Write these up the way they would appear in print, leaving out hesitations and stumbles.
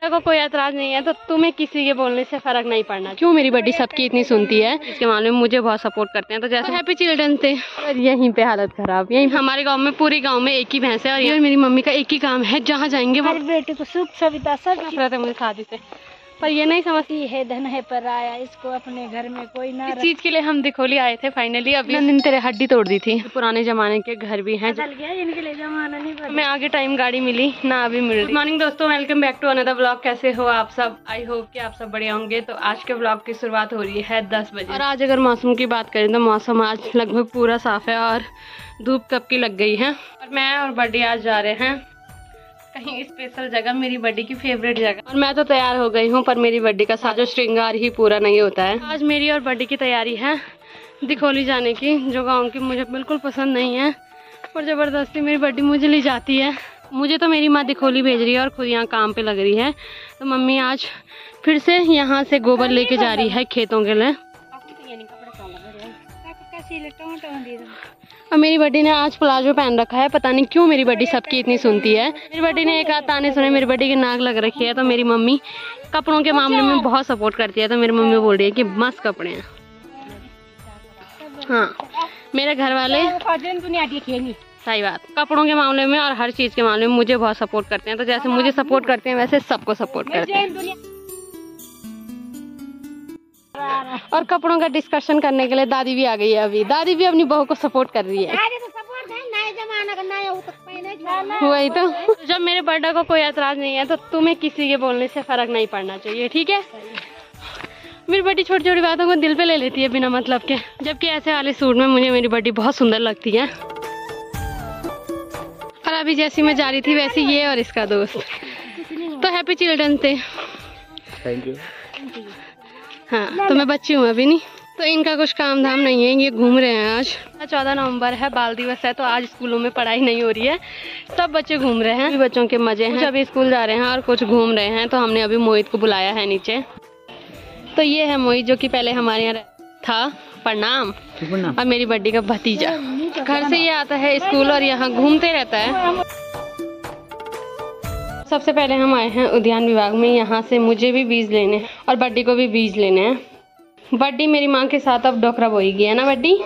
को कोई एतराज नहीं है तो तुम्हें किसी के बोलने से फर्क नहीं पड़ना। क्यों मेरी बड्डी सबकी इतनी सुनती है, इसके मामले में मुझे बहुत सपोर्ट करते हैं। तो जैसे हैप्पी चिल्ड्रन डे और यहीं पे हालत खराब। यहीं हमारे गांव में पूरी गांव में एक ही भैंस है और ये मेरी मम्मी का एक ही काम है, जहाँ जाएंगे वो बेटे को सुख सुविधा सब नफरत है मुझे शादी से, पर ये नहीं समझती है धन है पर आया इसको अपने घर में कोई ना। इस चीज के लिए हम दिखोली आए थे फाइनली। अभी दिन तेरे हड्डी तोड़ दी थी। पुराने जमाने के घर भी हैं, इनके लिए जमाना नहीं पड़ा। हमें आगे टाइम गाड़ी मिली ना अभी मिल रही। गुड मॉर्निंग दोस्तों, welcome back to another blog. कैसे हो आप सब? आई होप कि आप सब बढ़िया होंगे। तो आज के ब्लॉग की शुरुआत हो रही है 10 बजे और आज अगर मौसम की बात करें तो मौसम आज लगभग पूरा साफ है और धूप कब की लग गई है। और मैं और बड्डी आज जा रहे हैं कहीं स्पेशल जगह, मेरी बड्डी की फेवरेट जगह। और मैं तो तैयार हो गई हूँ, पर मेरी बड्डी का साजो श्रृंगार ही पूरा नहीं होता है। आज मेरी और बड्डी की तैयारी है दिखोली जाने की, जो गाँव की मुझे बिल्कुल पसंद नहीं है, पर ज़बरदस्ती मेरी बड्डी मुझे ले जाती है। मुझे तो मेरी माँ दिखोली भेज रही है और खुद यहाँ काम पे लग रही है। तो मम्मी आज फिर से यहाँ से गोबर लेके जा रही है खेतों के लिए। और मेरी बड्डी ने आज प्लाजो पहन रखा है, पता नहीं क्यों मेरी बड्डी सबकी इतनी सुनती है। मेरी बड्डी ने एक आध ताने सुने, मेरी बड्डी की नाक लग रखी है। तो मेरी मम्मी कपड़ों के मामले में बहुत सपोर्ट करती है। तो मेरी मम्मी बोल रही है कि मस्त कपड़े हैं। हाँ, मेरे घर वाले सही बात, कपड़ों के मामले में और हर चीज़ के मामले में मुझे बहुत सपोर्ट करते हैं। तो जैसे मुझे सपोर्ट करते हैं वैसे सबको सपोर्ट करते हैं। और कपड़ों का डिस्कशन करने के लिए दादी भी आ गई है। अभी दादी भी अपनी बहू को सपोर्ट कर रही है। वही तो, जब मेरे बर्थडे को कोई एतराज नहीं है तो तुम्हें किसी के बोलने से फर्क नहीं पड़ना चाहिए, ठीक है? मेरी बड्डी छोटी छोटी बातों को दिल पे ले लेती है बिना मतलब के, जबकि ऐसे वाले सूट में मुझे मेरी बड्डी बहुत सुंदर लगती है। और अभी जैसी मैं जा रही थी वैसे ये और इसका दोस्त। तो happy children day. Thank you. हाँ, तो मैं बच्ची हूँ अभी नहीं, तो इनका कुछ काम धाम नहीं है, ये घूम रहे हैं। आज 14 नवंबर है, बाल दिवस है, तो आज स्कूलों में पढ़ाई नहीं हो रही है, सब बच्चे घूम रहे हैं। बच्चों के मजे हैं, अभी स्कूल जा रहे हैं और कुछ घूम रहे हैं। तो हमने अभी मोहित को बुलाया है नीचे। तो ये है मोहित, जो कि पहले हमारे यहाँ था। प्रणाम। और मेरी बड्डी का भतीजा। घर से ये आता है स्कूल और यहाँ घूमते रहता है। सबसे पहले हम आए हैं उद्यान विभाग में, यहाँ से मुझे भी बीज लेने और बड्डी को भी बीज लेने हैं। बड्डी मेरी माँ के साथ अब डोकरा बोएगी, है ना बड्डी?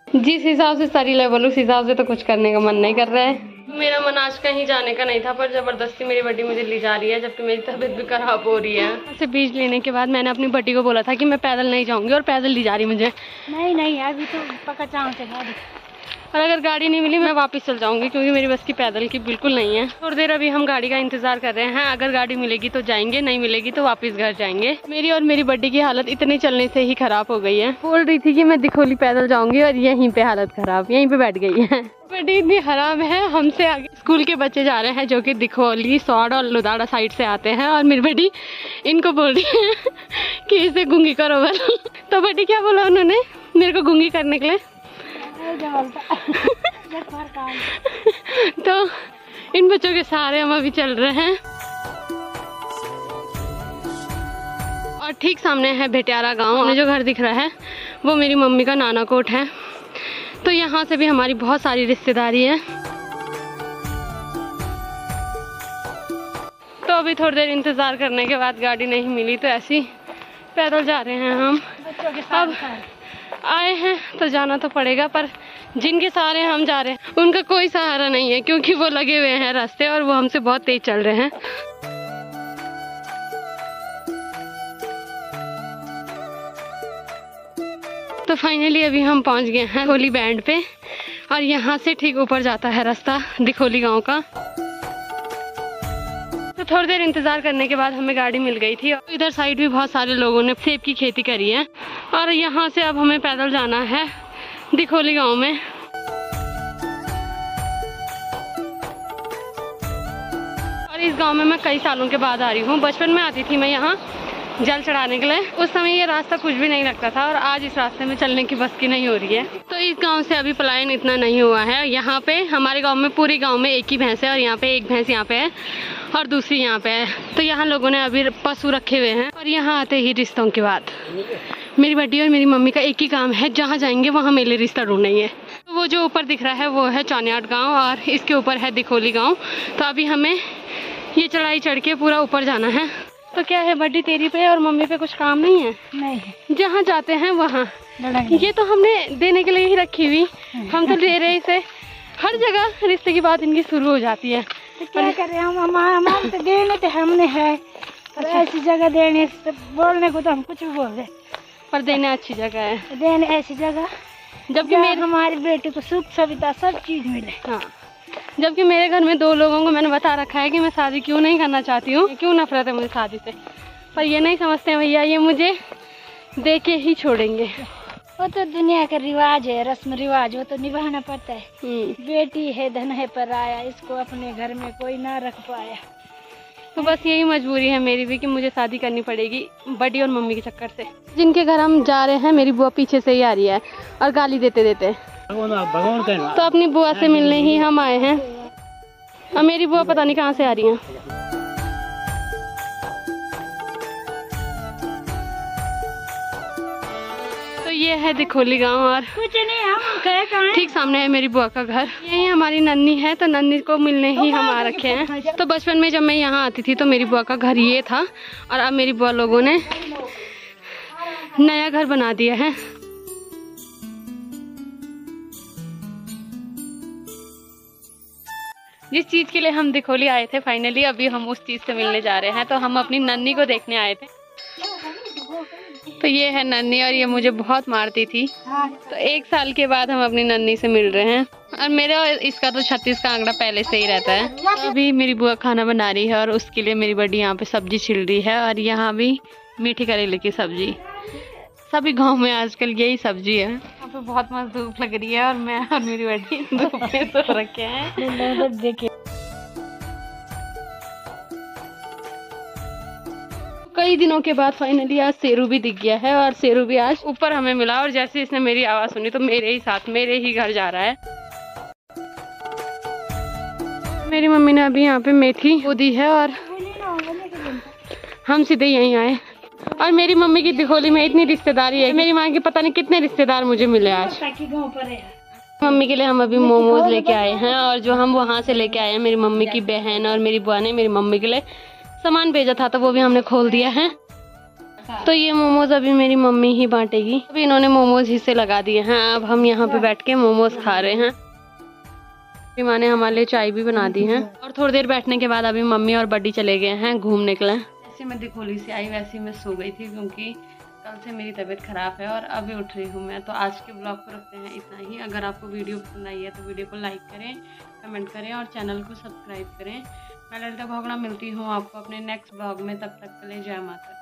जिस हिसाब से सारी लेवल उस हिसाब से तो कुछ करने का मन नहीं कर रहा है। मेरा मन आज कहीं जाने का नहीं था, पर जबरदस्ती मेरी बड्डी मुझे ले जा रही है, जबकि मेरी तबीयत भी खराब हो रही है। ऐसे बीज लेने के बाद मैंने अपनी बड्डी को बोला था कि मैं पैदल नहीं जाऊंगी, और पैदल ले जा रही मुझे। नहीं अभी तो पक्का चांस है। और अगर गाड़ी नहीं मिली मैं वापस चल जाऊंगी, क्योंकि मेरी बस की पैदल की बिल्कुल नहीं है। थोड़ी देर अभी हम गाड़ी का इंतजार कर रहे हैं। अगर गाड़ी मिलेगी तो जाएंगे, नहीं मिलेगी तो वापस घर जाएंगे। मेरी और मेरी बड्डी की हालत इतने चलने से ही खराब हो गई है। बोल रही थी कि मैं दिखोली पैदल जाऊंगी और यहीं पे हालत खराब, यहीं पे बैठ गई है। बड्डी इतनी हराम है, हमसे आगे स्कूल के बच्चे जा रहे हैं जो कि दिखोली, सौड़ और लुदाड़ा साइड से आते हैं, और मेरी बड्डी इनको बोल रही है कि इसे गूंगी करो बल। तो बड्डी क्या बोला उन्होंने मेरे को गूंगी करने के लिए? तो इन बच्चों के सहारे हम अभी चल रहे हैं। और ठीक सामने है भेटियारा गांव। हमें जो घर दिख रहा है वो मेरी मम्मी का नाना कोट है। तो यहाँ से भी हमारी बहुत सारी रिश्तेदारी है। तो अभी थोड़ी देर इंतजार करने के बाद गाड़ी नहीं मिली, तो ऐसे ही पैदल जा रहे हैं हम। अब आए हैं तो जाना तो पड़ेगा, पर जिनके सहारे हम जा रहे हैं उनका कोई सहारा नहीं है, क्योंकि वो लगे हुए हैं रास्ते और वो हमसे बहुत तेज चल रहे हैं। तो फाइनली अभी हम पहुंच गए हैं दिखोली बैंड पे, और यहाँ से ठीक ऊपर जाता है रास्ता दिखोली गांव का। तो थोड़ी देर इंतजार करने के बाद हमें गाड़ी मिल गई थी। इधर साइड भी बहुत सारे लोगों ने सेब की खेती करी है, और यहाँ से अब हमें पैदल जाना है दिखोली गांव में। और इस गांव में मैं कई सालों के बाद आ रही हूँ। बचपन में आती थी मैं यहाँ जल चढ़ाने के लिए। उस समय ये रास्ता कुछ भी नहीं लगता था, और आज इस रास्ते में चलने की बस की नहीं हो रही है। तो इस गांव से अभी पलायन इतना नहीं हुआ है। यहाँ पे हमारे गांव में पूरी गांव में एक ही भैंस है, और यहाँ पे एक भैंस यहाँ पे है और दूसरी यहाँ पे है। तो यहाँ लोगों ने अभी पशु रखे हुए हैं। और यहाँ आते ही रिश्तों की बात, मेरी बड्डी और मेरी मम्मी का एक ही काम है, जहाँ जाएंगे वहाँ मेरे रिश्ता ढूंढेंगे। तो वो जो ऊपर दिख रहा है वो है चौनियाट गाँव, और इसके ऊपर है दिखोली गाँव। तो अभी हमें ये चढ़ाई चढ़ के पूरा ऊपर जाना है। तो क्या है, बड्डी तेरी पे और मम्मी पे कुछ काम नहीं है? नहीं, जहाँ जाते हैं वहाँ। ये तो हमने देने के लिए ही रखी हुई, हम तो ले रहे इसे। हर जगह रिश्ते की बात इनकी शुरू हो जाती है। तो क्या करें हम, हमारे तो देने तो हमने है, पर ऐसी जगह देने से बोलने को तो हम कुछ भी बोल रहे, पर देने अच्छी जगह है, देने ऐसी जगह जबकि हमारी बेटी को सुख सुविधा सब चीज मिले। हाँ, जबकि मेरे घर में 2 लोगों को मैंने बता रखा है कि मैं शादी क्यों नहीं करना चाहती हूँ, क्यों नफरत है मुझे शादी से, पर ये नहीं समझते हैं भैया, ये मुझे दे के ही छोड़ेंगे। वो तो दुनिया का रिवाज है, रस्म रिवाज, वो तो निभाना पड़ता है। बेटी है, धन है पराया, इसको अपने घर में कोई ना रख पाया। तो बस यही मजबूरी है मेरी भी कि मुझे शादी करनी पड़ेगी बड़ी और मम्मी के चक्कर से। जिनके घर हम जा रहे हैं, मेरी बुआ पीछे से ही आ रही है और गाली देते देते। तो अपनी बुआ से मिलने ही हम आए हैं, और मेरी बुआ पता नहीं कहाँ से आ रही है। ये है दिखोली गांव, और कुछ नहीं, हम गए कहाँ? ठीक सामने है मेरी बुआ का घर। यही हमारी नन्नी है, तो नन्नी को मिलने ही हम आ रखे हैं। तो बचपन में जब मैं यहाँ आती थी तो मेरी बुआ का घर ये था, और अब मेरी बुआ लोगों ने नया घर बना दिया है। जिस चीज के लिए हम दिखोली आए थे, फाइनली अभी हम उस चीज से मिलने जा रहे हैं। तो हम अपनी नन्नी को देखने आए थे। तो ये है नन्नी, और ये मुझे बहुत मारती थी। तो 1 साल के बाद हम अपनी नन्नी से मिल रहे हैं, और मेरा और इसका तो 36 का आंकड़ा पहले से ही रहता है। तो अभी मेरी बुआ खाना बना रही है, और उसके लिए मेरी बड़ी यहाँ पे सब्जी छिल रही है, और यहाँ भी मीठी करेले की सब्जी। सभी गांव में आजकल यही सब्जी है। यहाँ पे बहुत मस्त धूप लग रही है, और मैं और मेरी बड़ी धूप में सो रखे हैं। देखिए, कई दिनों के बाद फाइनली आज शेरू भी दिख गया है, और शेरू भी आज ऊपर हमें मिला, और जैसे इसने मेरी आवाज सुनी तो मेरे ही साथ मेरे ही घर जा रहा है। मेरी मम्मी ने अभी यहाँ पे मेथी वो दी है, और हम सीधे यहीं आए। और मेरी मम्मी की दिखोली में इतनी रिश्तेदारी है, मेरी माँ के पता नहीं कितने रिश्तेदार मुझे मिले आज। मम्मी के लिए हम अभी मोमोज लेके आए हैं, और जो हम वहाँ से लेके आए हैं, मेरी मम्मी की बहन और मेरी बुआ ने मेरी मम्मी के लिए सामान भेजा था, तो वो भी हमने खोल दिया है। तो ये मोमोज अभी मेरी मम्मी ही बांटेगी। अभी इन्होंने मोमोज हिस्से लगा दिए हैं, अब हम यहाँ पे बैठ के मोमोज खा रहे हैं। मेरी माँ ने हमारे लिए चाय भी बना दी है, और थोड़ी देर बैठने के बाद अभी मम्मी और बड्डी चले गए हैं घूमने के लिए। जैसे मैं दिखोली से आई वैसे मैं सो गई थी, क्योंकि कल से मेरी तबीयत खराब है और अभी उठ रही हूँ मैं। तो आज के ब्लॉग को रखते हैं इतना ही। अगर आपको वीडियो पसंद आई है तो वीडियो को लाइक करें, कमेंट करें और चैनल को सब्सक्राइब करें। मैं ललिता भोगड़ा मिलती हूँ आपको अपने नेक्स्ट ब्लॉग में, तब तक के लिए जय माता।